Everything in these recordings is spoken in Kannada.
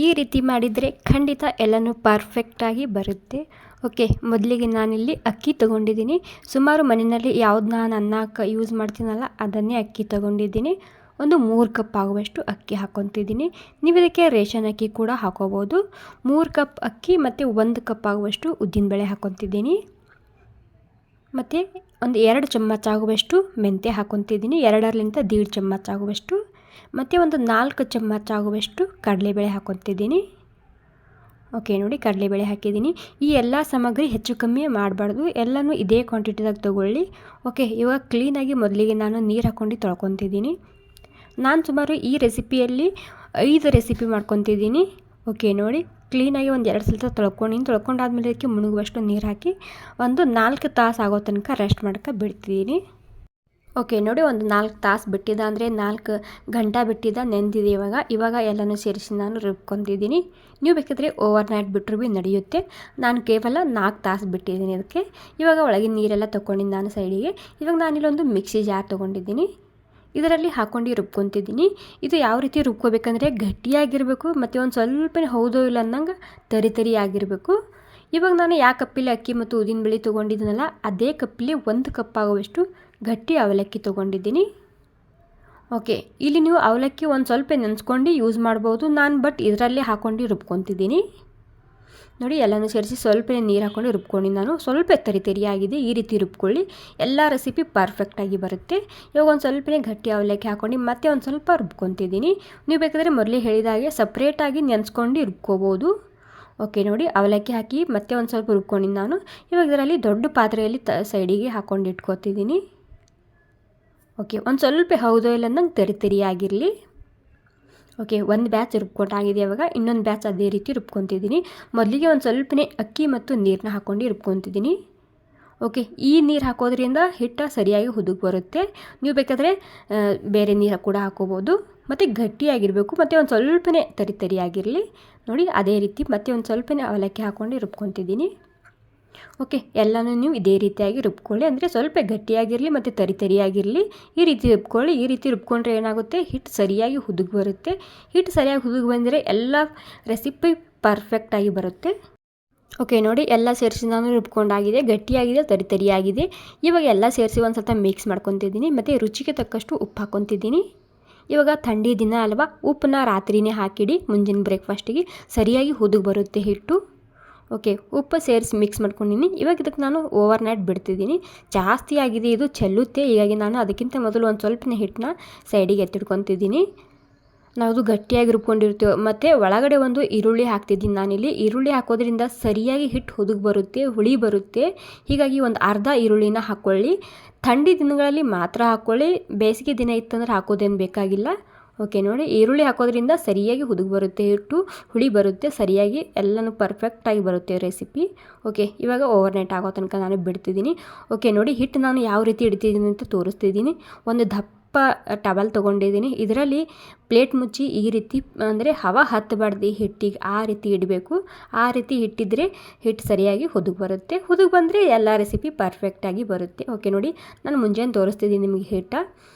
ಈ ರೀತಿ ಮಾಡಿದರೆ ಖಂಡಿತ ಎಲ್ಲನೂ ಪರ್ಫೆಕ್ಟಾಗಿ ಬರುತ್ತೆ. ಓಕೆ, ಮೊದಲಿಗೆ ನಾನಿಲ್ಲಿ ಅಕ್ಕಿ ತೊಗೊಂಡಿದ್ದೀನಿ. ಸುಮಾರು ಮನೆಯಲ್ಲಿ ಯಾವ್ದು ನಾನು ಅನ್ನಕ್ಕೆ ಯೂಸ್ ಮಾಡ್ತೀನಲ್ಲ ಅದನ್ನೇ ಅಕ್ಕಿ ತೊಗೊಂಡಿದ್ದೀನಿ. ಒಂದು 3 ಕಪ್ ಆಗುವಷ್ಟು ಅಕ್ಕಿ ಹಾಕ್ಕೊತಿದ್ದೀನಿ. ನೀವು ಇದಕ್ಕೆ ರೇಷನ್ ಅಕ್ಕಿ ಕೂಡ ಹಾಕೋಬೋದು. 3 ಕಪ್ ಅಕ್ಕಿ ಮತ್ತು 1 ಕಪ್ ಆಗುವಷ್ಟು ಉದ್ದಿನಬೇಳೆ ಹಾಕ್ಕೊತಿದ್ದೀನಿ. ಮತ್ತು ಒಂದು 2 ಚಮಚ ಆಗುವಷ್ಟು ಮೆಂತ್ಯ ಹಾಕ್ಕೊತಿದ್ದೀನಿ. 2ರಿಂದ 1.5 ಚಮಚ ಆಗುವಷ್ಟು. ಮತ್ತು ಒಂದು 4 ಚಮಚ ಆಗುವಷ್ಟು ಕಡಲೆಬೇಳೆ ಹಾಕ್ಕೊತಿದ್ದೀನಿ. ಓಕೆ ನೋಡಿ, ಕಡಲೆಬೇಳೆ ಹಾಕಿದ್ದೀನಿ. ಈ ಎಲ್ಲ ಸಾಮಗ್ರಿ ಹೆಚ್ಚು ಕಮ್ಮಿ ಮಾಡಬಾರ್ದು, ಎಲ್ಲನೂ ಇದೇ ಕ್ವಾಂಟಿಟಿದಾಗ ತೊಗೊಳ್ಳಿ. ಓಕೆ, ಇವಾಗ ಕ್ಲೀನಾಗಿ ಮೊದಲಿಗೆ ನಾನು ನೀರು ಹಾಕ್ಕೊಂಡು ತೊಳ್ಕೊತಿದ್ದೀನಿ. ನಾನು ಸುಮಾರು ಈ ರೆಸಿಪಿಯಲ್ಲಿ 5 ರೆಸಿಪಿ ಮಾಡ್ಕೊತಿದ್ದೀನಿ. ಓಕೆ ನೋಡಿ, ಕ್ಲೀನಾಗಿ ಒಂದು 2 ಸಲ ತೊಳ್ಕೊಂಡಾದ್ಮೇಲೆ ಇದಕ್ಕೆ ಮುಳುಗುವಷ್ಟು ನೀರು ಹಾಕಿ ಒಂದು 4 ತಾಸು ಆಗೋ ತನಕ ರೆಸ್ಟ್ ಮಾಡ್ಕೊ ಬಿಡ್ತಿದ್ದೀನಿ. ಓಕೆ ನೋಡಿ, ಒಂದು 4 ತಾಸು ಬಿಟ್ಟಿದ್ದ, ಅಂದರೆ 4 ಗಂಟೆ ಬಿಟ್ಟಿದ್ದ ನೆಂದಿದೆ. ಇವಾಗ ಎಲ್ಲನೂ ಸೇರಿಸಿ ನಾನು ರುಬ್ಕೊತಿದ್ದೀನಿ. ನೀವು ಬೇಕಾದರೆ ಓವರ್ ನೈಟ್ ಬಿಟ್ಟರು ಭೀ ನಡೆಯುತ್ತೆ. ನಾನು ಕೇವಲ 4 ತಾಸು ಬಿಟ್ಟಿದ್ದೀನಿ ಅದಕ್ಕೆ. ಇವಾಗ ಒಳಗಿನ ನೀರೆಲ್ಲ ತೊಗೊಂಡಿದ್ದು ನಾನು ಸೈಡಿಗೆ. ಇವಾಗ ನಾನಿಲ್ಲೊಂದು ಮಿಕ್ಸಿ ಜಾರ್ ತೊಗೊಂಡಿದ್ದೀನಿ. ಇದರಲ್ಲಿ ಹಾಕ್ಕೊಂಡು ರುಬ್ಕೊತಿದ್ದೀನಿ. ಇದು ಯಾವ ರೀತಿ ರುಬ್ಕೋಬೇಕಂದ್ರೆ ಗಟ್ಟಿಯಾಗಿರಬೇಕು ಮತ್ತು ಒಂದು ಸ್ವಲ್ಪ ಹೌದೋ ಇಲ್ಲ ಅನ್ನಂಗೆ ತರಿ ಆಗಿರಬೇಕು. ಇವಾಗ ನಾನು ಯಾವ ಕಪ್ಪಲ್ಲಿ ಅಕ್ಕಿ ಮತ್ತು ಉದ್ದಿನಬೇಳೆ ತೊಗೊಂಡಿದ್ದೀನಲ್ಲ ಅದೇ ಕಪ್ಪಲ್ಲಿ 1 ಕಪ್ ಆಗುವಷ್ಟು ಗಟ್ಟಿ ಅವಲಕ್ಕಿ ತೊಗೊಂಡಿದ್ದೀನಿ. ಓಕೆ, ಇಲ್ಲಿ ನೀವು ಅವಲಕ್ಕಿ ಒಂದು ಸ್ವಲ್ಪ ನೆನೆಸ್ಕೊಂಡು ಯೂಸ್ ಮಾಡ್ಬೋದು. ಬಟ್ ಇದರಲ್ಲೇ ಹಾಕ್ಕೊಂಡು ರುಬ್ಕೊತಿದ್ದೀನಿ. ನೋಡಿ, ಎಲ್ಲನೂ ಸೇರಿಸಿ ಸ್ವಲ್ಪ ನೀರು ಹಾಕ್ಕೊಂಡು ರುಬ್ಕೊಂಡು ನಾನು ಸ್ವಲ್ಪ ತರಿಯಾಗಿದೆ. ಈ ರೀತಿ ರುಬ್ಕೊಳ್ಳಿ, ಎಲ್ಲ ರೆಸಿಪಿ ಪರ್ಫೆಕ್ಟಾಗಿ ಬರುತ್ತೆ. ಇವಾಗ ಒಂದು ಸ್ವಲ್ಪ ಗಟ್ಟಿ ಅವಲಕ್ಕಿ ಹಾಕ್ಕೊಂಡು ಮತ್ತೆ ಒಂದು ಸ್ವಲ್ಪ ರುಬ್ಕೊತಿದ್ದೀನಿ. ನೀವು ಬೇಕಾದರೆ ಮೊದಲೇ ಹೇಳಿದಾಗೆ ಸಪ್ರೇಟಾಗಿ ನೆನೆಸ್ಕೊಂಡು ರುಬ್ಕೋಬೋದು. ಓಕೆ ನೋಡಿ, ಅವಲಕ್ಕಿ ಹಾಕಿ ಮತ್ತೆ ಒಂದು ಸ್ವಲ್ಪ ರುಬ್ಕೊಂಡಿದ್ದು ನಾನು. ಇವಾಗ ಇದರಲ್ಲಿ ದೊಡ್ಡ ಪಾತ್ರೆಯಲ್ಲಿ ಸೈಡಿಗೆ ಹಾಕ್ಕೊಂಡು ಇಟ್ಕೊತಿದ್ದೀನಿ. ಓಕೆ, ಒಂದು ಸ್ವಲ್ಪ ಹೌದೋ ಇಲ್ಲ ನಂಗೆ ತರಿಯಾಗಿರಲಿ. ಓಕೆ, ಒಂದು ಬ್ಯಾಚ್ ರುಬ್ಕೊಂಡಾಗಿದೆ. ಇವಾಗ ಇನ್ನೊಂದು ಬ್ಯಾಚ್ ಅದೇ ರೀತಿ ರುಬ್ಕೊತಿದ್ದೀನಿ. ಮೊದಲಿಗೆ ಒಂದು ಸ್ವಲ್ಪನೇ ಅಕ್ಕಿ ಮತ್ತು ನೀರನ್ನ ಹಾಕ್ಕೊಂಡು ರುಬ್ಕೊತಿದ್ದೀನಿ. ಓಕೆ, ಈ ನೀರು ಹಾಕೋದ್ರಿಂದ ಹಿಟ್ಟು ಸರಿಯಾಗಿ ಹುದುಗ್ ಬರುತ್ತೆ. ನೀವು ಬೇಕಾದರೆ ಬೇರೆ ನೀರು ಕೂಡ ಹಾಕೋಬೋದು. ಮತ್ತು ಗಟ್ಟಿಯಾಗಿರಬೇಕು, ಮತ್ತು ಒಂದು ಸ್ವಲ್ಪನೇ ತರಿಯಾಗಿರಲಿ. ನೋಡಿ, ಅದೇ ರೀತಿ ಮತ್ತೆ ಒಂದು ಸ್ವಲ್ಪನೇ ಅವಲಕ್ಕಿ ಹಾಕ್ಕೊಂಡು ರುಬ್ಕೊತಿದ್ದೀನಿ. ಓಕೆ, ಎಲ್ಲನೂ ನೀವು ಇದೇ ರೀತಿಯಾಗಿ ರುಬ್ಕೊಳ್ಳಿ, ಅಂದರೆ ಸ್ವಲ್ಪ ಗಟ್ಟಿಯಾಗಿರಲಿ ಮತ್ತು ತರಿಯಾಗಿರಲಿ. ಈ ರೀತಿ ರುಬ್ಕೊಳ್ಳಿ. ಈ ರೀತಿ ರುಬ್ಕೊಂಡ್ರೆ ಏನಾಗುತ್ತೆ, ಹಿಟ್ಟು ಸರಿಯಾಗಿ ಹುದುಗ್ ಬರುತ್ತೆ. ಹಿಟ್ಟು ಸರಿಯಾಗಿ ಹುದುಗ್ ಬಂದರೆ ಎಲ್ಲ ರೆಸಿಪಿ ಪರ್ಫೆಕ್ಟಾಗಿ ಬರುತ್ತೆ. ಓಕೆ ನೋಡಿ, ಎಲ್ಲ ಸೇರಿಸಿ ನಾನು ರುಬ್ಕೊಂಡಾಗಿದೆ. ಗಟ್ಟಿಯಾಗಿದೆ, ತರಿಯಾಗಿದೆ. ಇವಾಗ ಎಲ್ಲ ಸೇರಿಸಿ ಒಂದು ಸ್ವಲ್ಪ ಮಿಕ್ಸ್ ಮಾಡ್ಕೊತಿದ್ದೀನಿ. ಮತ್ತು ರುಚಿಗೆ ತಕ್ಕಷ್ಟು ಉಪ್ಪು ಹಾಕ್ಕೊತಿದ್ದೀನಿ. ಇವಾಗ ಥಂಡಿ ದಿನ ಅಲ್ವಾ, ಉಪ್ಪನ್ನ ರಾತ್ರಿನೇ ಹಾಕಿಡಿ. ಮುಂಜಿನ ಬ್ರೇಕ್ಫಾಸ್ಟಿಗೆ ಸರಿಯಾಗಿ ಹುದುಗ್ ಬರುತ್ತೆ ಹಿಟ್ಟು. ಓಕೆ, ಉಪ್ಪು ಸೇರಿಸಿ ಮಿಕ್ಸ್ ಮಾಡ್ಕೊಂಡಿದ್ದೀನಿ. ಇವಾಗ ಇದಕ್ಕೆ ನಾನು ಓವರ್ ನೈಟ್ ಬಿಡ್ತಿದ್ದೀನಿ. ಜಾಸ್ತಿ ಆಗಿದೆ, ಇದು ಚೆಲ್ಲುತ್ತೆ. ಹೀಗಾಗಿ ನಾನು ಅದಕ್ಕಿಂತ ಮೊದಲು ಒಂದು ಸ್ವಲ್ಪ ಹಿಟ್ಟನ್ನ ಸೈಡಿಗೆ ಎತ್ತಿಡ್ಕೊತಿದ್ದೀನಿ. ನಾವು ಗಟ್ಟಿಯಾಗಿ ರುಬ್ಕೊಂಡಿರ್ತೀವಿ. ಮತ್ತು ಒಳಗಡೆ ಒಂದು ಈರುಳ್ಳಿ ಹಾಕ್ತಿದ್ದೀನಿ ನಾನಿಲ್ಲಿ. ಈರುಳ್ಳಿ ಹಾಕೋದ್ರಿಂದ ಸರಿಯಾಗಿ ಹಿಟ್ಟು ಹುದುಗ್ ಬರುತ್ತೆ, ಹುಳಿ ಬರುತ್ತೆ. ಹೀಗಾಗಿ ಒಂದು ಅರ್ಧ ಈರುಳ್ಳಿನ ಹಾಕ್ಕೊಳ್ಳಿ. ಥಂಡಿ ದಿನಗಳಲ್ಲಿ ಮಾತ್ರ ಹಾಕ್ಕೊಳ್ಳಿ, ಬೇಸಿಗೆ ದಿನ ಇತ್ತಂದ್ರೆ ಹಾಕೋದೇನು ಬೇಕಾಗಿಲ್ಲ. ಓಕೆ ನೋಡಿ, ಈರುಳ್ಳಿ ಹಾಕೋದ್ರಿಂದ ಸರಿಯಾಗಿ ಹುದುಗ್ ಬರುತ್ತೆ, ಹಿಟ್ಟು ಹುಳಿ ಬರುತ್ತೆ, ಸರಿಯಾಗಿ ಎಲ್ಲನೂ ಪರ್ಫೆಕ್ಟಾಗಿ ಬರುತ್ತೆ ರೆಸಿಪಿ. ಓಕೆ, ಇವಾಗ ಓವರ್ ನೈಟ್ ಆಗೋ ತನಕ ನಾನು ಬಿಡ್ತಿದ್ದೀನಿ. ಓಕೆ ನೋಡಿ, ಹಿಟ್ಟು ನಾನು ಯಾವ ರೀತಿ ಇಡ್ತಿದ್ದೀನಿ ಅಂತ ತೋರಿಸ್ತಿದ್ದೀನಿ. ಒಂದು ದಪ್ಪ ಟವಲ್ ತೊಗೊಂಡಿದ್ದೀನಿ. ಇದರಲ್ಲಿ ಪ್ಲೇಟ್ ಮುಚ್ಚಿ ಈ ರೀತಿ, ಅಂದರೆ ಹವಾ ಹತ್ತಬಾರ್ದು ಹಿಟ್ಟಿಗೆ, ಆ ರೀತಿ ಇಡಬೇಕು. ಆ ರೀತಿ ಇಟ್ಟಿದ್ರೆ ಹಿಟ್ಟು ಸರಿಯಾಗಿ ಹುದುಗ್ ಬರುತ್ತೆ. ಹುದುಗ್ ಬಂದರೆ ಎಲ್ಲ ರೆಸಿಪಿ ಪರ್ಫೆಕ್ಟಾಗಿ ಬರುತ್ತೆ. ಓಕೆ ನೋಡಿ, ನಾನು ಮುಂಜಾನೆ ತೋರಿಸ್ತಿದ್ದೀನಿ ನಿಮಗೆ ಹಿಟ್ಟು.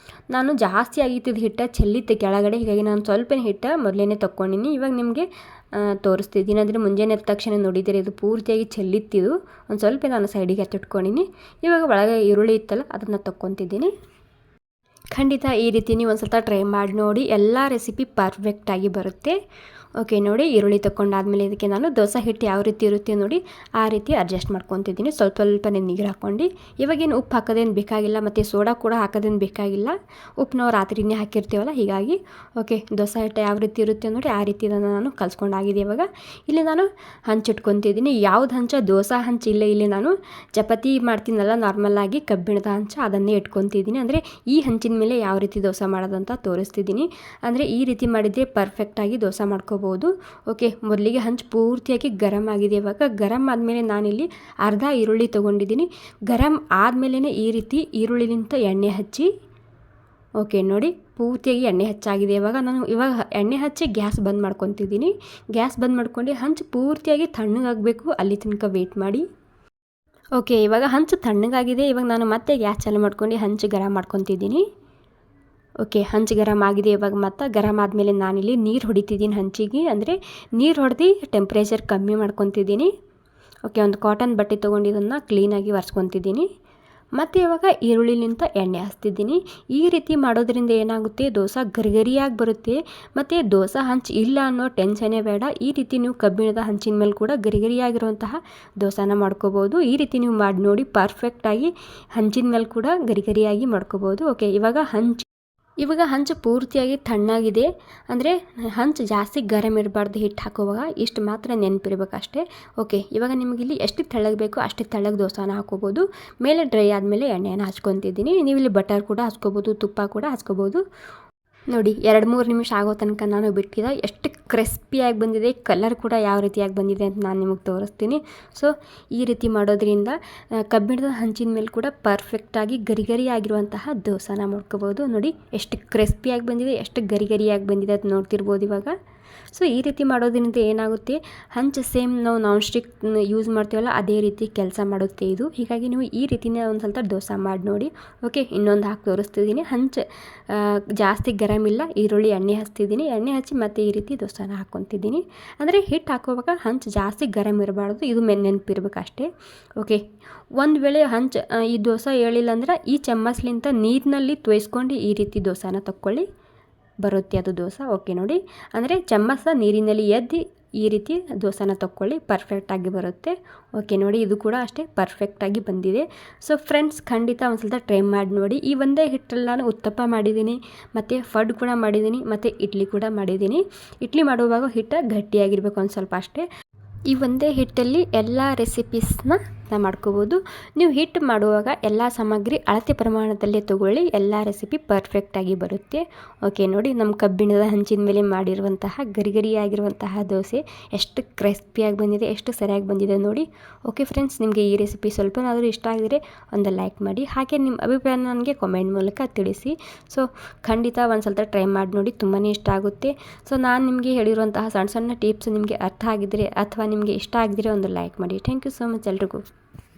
ನಾನು ಜಾಸ್ತಿ ಆಗಿತ್ತಿದ್ದು ಹಿಟ್ಟು ಚೆಲ್ಲಿತ್ತೆ ಕೆಳಗಡೆ, ಹೀಗಾಗಿ ನಾನು ಸ್ವಲ್ಪ ಹಿಟ್ಟು ಮೊದಲೇ ತೊಗೊಂಡಿನಿ. ಇವಾಗ ನಿಮಗೆ ತೋರಿಸ್ತಿದ್ದೀನಿ. ಅಂದರೆ ಮುಂಜಾನೆ ಎದ್ದ ತಕ್ಷಣ ನೋಡಿದರೆ ಇದು ಪೂರ್ತಿಯಾಗಿ ಚೆಲ್ಲಿತ್ತಿದ್ದು. ಒಂದು ಸ್ವಲ್ಪ ನಾನು ಸೈಡಿಗೆ ಎತ್ತಿಟ್ಕೊಂಡಿನಿ. ಇವಾಗ ಒಳಗೆ ಈರುಳ್ಳಿ ಇತ್ತಲ್ಲ ಅದನ್ನು ತೊಗೊತಿದ್ದೀನಿ. ಖಂಡಿತ ಈ ರೀತಿ ನೀವು ಒಂದು ಸ್ವಲ್ಪ ಟ್ರೈ ಮಾಡಿ ನೋಡಿ, ಎಲ್ಲ ರೆಸಿಪಿ ಪರ್ಫೆಕ್ಟಾಗಿ ಬರುತ್ತೆ. ಓಕೆ ನೋಡಿ, ಈರುಳ್ಳಿ ತೊಗೊಂಡಾದ್ಮೇಲೆ ಇದಕ್ಕೆ ನಾನು ದೋಸೆ ಹಿಟ್ಟು ಯಾವ ರೀತಿ ಇರುತ್ತೆ ನೋಡಿ ಆ ರೀತಿ ಅಡ್ಜಸ್ಟ್ ಮಾಡ್ಕೊತಿದ್ದೀನಿ. ಸ್ವಲ್ಪನೇ ನೀರು ಹಾಕ್ಕೊಂಡು. ಇವಾಗೇನು ಉಪ್ಪು ಹಾಕೋದೇನು ಬೇಕಾಗಿಲ್ಲ, ಮತ್ತು ಸೋಡಾ ಕೂಡ ಹಾಕೋದೇನು ಬೇಕಾಗಿಲ್ಲ. ಉಪ್ಪು ನಾವು ರಾತ್ರಿನೇ ಹಾಕಿರ್ತೀವಲ್ಲ, ಹೀಗಾಗಿ. ಓಕೆ, ದೋಸೆ ಹಿಟ್ಟು ಯಾವ ರೀತಿ ಇರುತ್ತೆ ನೋಡಿ ಆ ರೀತಿ ನಾನು ಕಲಿಸ್ಕೊಂಡಾಗಿದೆ. ಇವಾಗ ಇಲ್ಲಿ ನಾನು ಹಂಚಿಟ್ಕೊತಿದ್ದೀನಿ. ಯಾವ್ದು ಹಂಚ, ದೋಸೆ ಹಂಚು ಇಲ್ಲ. ಇಲ್ಲಿ ನಾನು ಚಪಾತಿ ಮಾಡ್ತೀನಲ್ಲ ನಾರ್ಮಲಾಗಿ ಕಬ್ಬಿಣದ ಹಂಚ, ಅದನ್ನೇ ಇಟ್ಕೊತಿದ್ದೀನಿ. ಅಂದರೆ ಈ ಹಂಚಿನ ಮೇಲೆ ಯಾವ ರೀತಿ ದೋಸೆ ಮಾಡೋದಂತ ತೋರಿಸ್ತಿದ್ದೀನಿ. ಅಂದರೆ ಈ ರೀತಿ ಮಾಡಿದರೆ ಪರ್ಫೆಕ್ಟಾಗಿ ದೋಸೆ ಮಾಡ್ಕೋಬೋದು. ಓಕೆ, ಮೊದಲಿಗೆ ಹಂಚು ಪೂರ್ತಿಯಾಗಿ ಗರಂ ಆಗಿದೆ. ಇವಾಗ ಗರಂ ಆದಮೇಲೆ ನಾನಿಲ್ಲಿ ಅರ್ಧ ಈರುಳ್ಳಿ ತೊಗೊಂಡಿದ್ದೀನಿ. ಗರಂ ಆದಮೇಲೆ ಈ ರೀತಿ ಈರುಳ್ಳಿಲಿಂತ ಎಣ್ಣೆ ಹಚ್ಚಿ. ಓಕೆ ನೋಡಿ, ಪೂರ್ತಿಯಾಗಿ ಎಣ್ಣೆ ಹಚ್ಚಾಗಿದೆ. ಇವಾಗ ಎಣ್ಣೆ ಹಚ್ಚಿ ಗ್ಯಾಸ್ ಬಂದ್ ಮಾಡ್ಕೊತಿದ್ದೀನಿ. ಗ್ಯಾಸ್ ಬಂದ್ ಮಾಡ್ಕೊಂಡು ಹಂಚು ಪೂರ್ತಿಯಾಗಿ ತಣ್ಣಗಾಗಬೇಕು, ಅಲ್ಲಿ ತನಕ ವೆಯ್ಟ್ ಮಾಡಿ. ಓಕೆ, ಇವಾಗ ಹಂಚು ತಣ್ಣಗಾಗಿದೆ. ಇವಾಗ ನಾನು ಮತ್ತೆ ಗ್ಯಾಸ್ ಚಾಲು ಮಾಡ್ಕೊಂಡು ಹಂಚು ಗರಂ ಮಾಡ್ಕೊತಿದ್ದೀನಿ. ಓಕೆ, ಹಂಚು ಗರಂ ಆಗಿದೆ. ಇವಾಗ ಮತ್ತು ಗರಂ ಆದಮೇಲೆ ನಾನಿಲ್ಲಿ ನೀರು ಹೊಡಿತಿದ್ದೀನಿ ಹಂಚಿಗೆ. ಅಂದರೆ ನೀರು ಹೊಡೆದು ಟೆಂಪ್ರೇಚರ್ ಕಮ್ಮಿ ಮಾಡ್ಕೊತಿದ್ದೀನಿ. ಓಕೆ, ಒಂದು ಕಾಟನ್ ಬಟ್ಟೆ ತೊಗೊಂಡಿದ್ದನ್ನು ಕ್ಲೀನಾಗಿ ಒರೆಸ್ಕೊತಿದ್ದೀನಿ. ಮತ್ತು ಇವಾಗ ಈರುಳ್ಳಿಲಿಂತ ಎಣ್ಣೆ ಹಚ್ತಿದ್ದೀನಿ. ಈ ರೀತಿ ಮಾಡೋದ್ರಿಂದ ಏನಾಗುತ್ತೆ, ದೋಸೆ ಗರಿಗರಿಯಾಗಿ ಬರುತ್ತೆ. ಮತ್ತು ದೋಸೆ ಹಂಚು ಇಲ್ಲ ಅನ್ನೋ ಟೆನ್ಷನ್ನೇ ಬೇಡ. ಈ ರೀತಿ ನೀವು ಕಬ್ಬಿಣದ ಹಂಚಿನ ಮೇಲೆ ಕೂಡ ಗರಿಗರಿಯಾಗಿರುವಂತಹ ದೋಸೆನ ಮಾಡ್ಕೋಬೋದು. ಈ ರೀತಿ ನೀವು ಮಾಡಿ ನೋಡಿ, ಪರ್ಫೆಕ್ಟಾಗಿ ಹಂಚಿನ ಮೇಲೆ ಕೂಡ ಗರಿಗರಿಯಾಗಿ ಮಾಡ್ಕೋಬೋದು. ಓಕೆ, ಇವಾಗ ಹಂಚು ಪೂರ್ತಿಯಾಗಿ ತಣ್ಣಾಗಿದೆ. ಅಂದರೆ ಹಂಚು ಜಾಸ್ತಿ ಗರಂ ಇರಬಾರ್ದು ಹಿಟ್ಟು ಹಾಕುವಾಗ, ಇಷ್ಟು ಮಾತ್ರ ನೆನಪಿರ್ಬೇಕು ಅಷ್ಟೇ. ಓಕೆ, ಇವಾಗ ನಿಮಗಿಲ್ಲಿ ಎಷ್ಟು ತೆಳ್ಳಗೆ ಬೇಕೋ ಅಷ್ಟು ತೆಳ್ಳಗೆ ದೋಸೆನ ಹಾಕೋಬೋದು. ಮೇಲೆ ಡ್ರೈ ಆದಮೇಲೆ ಎಣ್ಣೆನ ಹಚ್ಕೊತಿದ್ದೀನಿ. ನೀವು ಇಲ್ಲಿ ಬಟರ್ ಕೂಡ ಹಚ್ಕೋಬೋದು, ತುಪ್ಪ ಕೂಡ ಹಚ್ಕೋಬೋದು. ನೋಡಿ, 2-3 ನಿಮಿಷ ಆಗೋ ತನಕ ನಾನು ಬಿಟ್ಟಿದ್ದೆ. ಎಷ್ಟು ಕ್ರಿಸ್ಪಿಯಾಗಿ ಬಂದಿದೆ, ಕಲರ್ ಕೂಡ ಯಾವ ರೀತಿಯಾಗಿ ಬಂದಿದೆ ಅಂತ ನಾನು ನಿಮಗೆ ತೋರಿಸ್ತೀನಿ. ಸೊ ಈ ರೀತಿ ಮಾಡೋದ್ರಿಂದ ಕಬ್ಬಿಣದ ಹಂಚಿನ ಮೇಲೆ ಕೂಡ ಪರ್ಫೆಕ್ಟಾಗಿ ಗರಿ ಆಗಿರುವಂತಹ ದೋಸೆನ ಮಾಡ್ಕೋಬೋದು. ನೋಡಿ ಎಷ್ಟು ಕ್ರಿಸ್ಪಿಯಾಗಿ ಬಂದಿದೆ, ಎಷ್ಟು ಗರಿಯಾಗಿ ಬಂದಿದೆ ಅಂತ ನೋಡ್ತಿರ್ಬೋದು ಇವಾಗ. ಸೊ ಈ ರೀತಿ ಮಾಡೋದ್ರಿಂದ ಏನಾಗುತ್ತೆ, ಹಂಚು ಸೇಮ್ ನಾವು ನಾನ್ ಸ್ಟಿಕ್ ಯೂಸ್ ಮಾಡ್ತೀವಲ್ಲ ಅದೇ ರೀತಿ ಕೆಲಸ ಮಾಡುತ್ತೆ ಇದು. ಹೀಗಾಗಿ ನೀವು ಈ ರೀತಿನೇ ಒಂದು ಸ್ವಲ್ಪ ದೋಸೆ ಮಾಡಿ ನೋಡಿ. ಓಕೆ, ಇನ್ನೊಂದು ಹಾಕಿ ತೋರಿಸ್ತಿದ್ದೀನಿ. ಹಂಚು ಜಾಸ್ತಿ ಗರಂ ಇಲ್ಲ, ಈರುಳ್ಳಿ ಎಣ್ಣೆ ಹಚ್ತಿದ್ದೀನಿ. ಎಣ್ಣೆ ಹಚ್ಚಿ ಮತ್ತು ಈ ರೀತಿ ದೋಸೆನ ಹಾಕ್ಕೊತಿದ್ದೀನಿ. ಅಂದರೆ ಹಿಟ್ಟು ಹಾಕೋವಾಗ ಹಂಚು ಜಾಸ್ತಿ ಗರಂ ಇರಬಾರ್ದು, ಇದು ನೆನಪಿರ್ಬೇಕು ಅಷ್ಟೇ. ಓಕೆ, ಒಂದು ವೇಳೆ ಹಂಚು ಈ ದೋಸೆ ಹೇಳಿಲ್ಲ ಅಂದ್ರೆ ಈ ಚಮ್ಮಚ್ಲಿಂತ ನೀರಿನಲ್ಲಿ ತೋಯಿಸ್ಕೊಂಡು ಈ ರೀತಿ ದೋಸೆನ ತಕ್ಕೊಳ್ಳಿ, ಬರುತ್ತೆ ಅದು ದೋಸೆ. ಓಕೆ ನೋಡಿ, ಅಂದರೆ ಚಮ್ಮಚ ನೀರಿನಲ್ಲಿ ಎದ್ದು ಈ ರೀತಿ ದೋಸೆನ ತಕ್ಕೊಳ್ಳಿ, ಪರ್ಫೆಕ್ಟಾಗಿ ಬರುತ್ತೆ. ಓಕೆ ನೋಡಿ, ಇದು ಕೂಡ ಅಷ್ಟೇ ಪರ್ಫೆಕ್ಟಾಗಿ ಬಂದಿದೆ. ಸೊ ಫ್ರೆಂಡ್ಸ್, ಖಂಡಿತ ಒಂದು ಸ್ವಲ್ಪ ಟ್ರೈ ಮಾಡಿ ನೋಡಿ. ಈ ಒಂದೇ ಹಿಟ್ಟಲ್ಲಿ ನಾನು ಉತ್ತಪ್ಪ ಮಾಡಿದ್ದೀನಿ, ಮತ್ತು ಫಡ್ ಕೂಡ ಮಾಡಿದ್ದೀನಿ, ಮತ್ತು ಇಡ್ಲಿ ಕೂಡ ಮಾಡಿದ್ದೀನಿ. ಇಡ್ಲಿ ಮಾಡುವಾಗ ಹಿಟ್ಟು ಗಟ್ಟಿಯಾಗಿರ್ಬೇಕು ಒಂದು ಸ್ವಲ್ಪ ಅಷ್ಟೇ. ಈ ಒಂದೇ ಹಿಟ್ಟಲ್ಲಿ ಎಲ್ಲ ರೆಸಿಪೀಸ್ನ ಮಾಡ್ಕೋಬೋದು. ನೀವು ಹಿಟ್ಟು ಮಾಡುವಾಗ ಎಲ್ಲ ಸಾಮಗ್ರಿ ಅಳತೆ ಪ್ರಮಾಣದಲ್ಲೇ ತೊಗೊಳ್ಳಿ, ಎಲ್ಲ ರೆಸಿಪಿ ಪರ್ಫೆಕ್ಟಾಗಿ ಬರುತ್ತೆ. ಓಕೆ ನೋಡಿ, ನಮ್ಮ ಕಬ್ಬಿಣದ ಹಂಚಿನ ಮೇಲೆ ಮಾಡಿರುವಂತಹ ಗರಿಯಾಗಿರುವಂತಹ ದೋಸೆ ಎಷ್ಟು ಕ್ರಿಸ್ಪಿಯಾಗಿ ಬಂದಿದೆ, ಎಷ್ಟು ಸರಿಯಾಗಿ ಬಂದಿದೆ ನೋಡಿ. ಓಕೆ ಫ್ರೆಂಡ್ಸ್, ನಿಮಗೆ ಈ ರೆಸಿಪಿ ಸ್ವಲ್ಪನಾದರೂ ಇಷ್ಟ ಆಗಿದರೆ ಒಂದು ಲೈಕ್ ಮಾಡಿ. ಹಾಗೆ ನಿಮ್ಮ ಅಭಿಪ್ರಾಯ ನನಗೆ ಕಾಮೆಂಟ್ ಮೂಲಕ ತಿಳಿಸಿ. ಸೊ ಖಂಡಿತ ಒಂದು ಸ್ವಲ್ಪ ಟ್ರೈ ಮಾಡಿ ನೋಡಿ, ತುಂಬಾ ಇಷ್ಟ ಆಗುತ್ತೆ. ಸೊ ನಾನು ನಿಮಗೆ ಹೇಳಿರುವಂತಹ ಸಣ್ಣ ಸಣ್ಣ ಟಿಪ್ಸ್ ನಿಮಗೆ ಅರ್ಥ ಆಗಿದ್ದರೆ ಅಥವಾ ನಿಮಗೆ ಇಷ್ಟ ಆಗಿದ್ದರೆ ಒಂದು ಲೈಕ್ ಮಾಡಿ. ಥ್ಯಾಂಕ್ ಯು ಸೋ ಮಚ್ ಎಲ್ರಿಗೂ.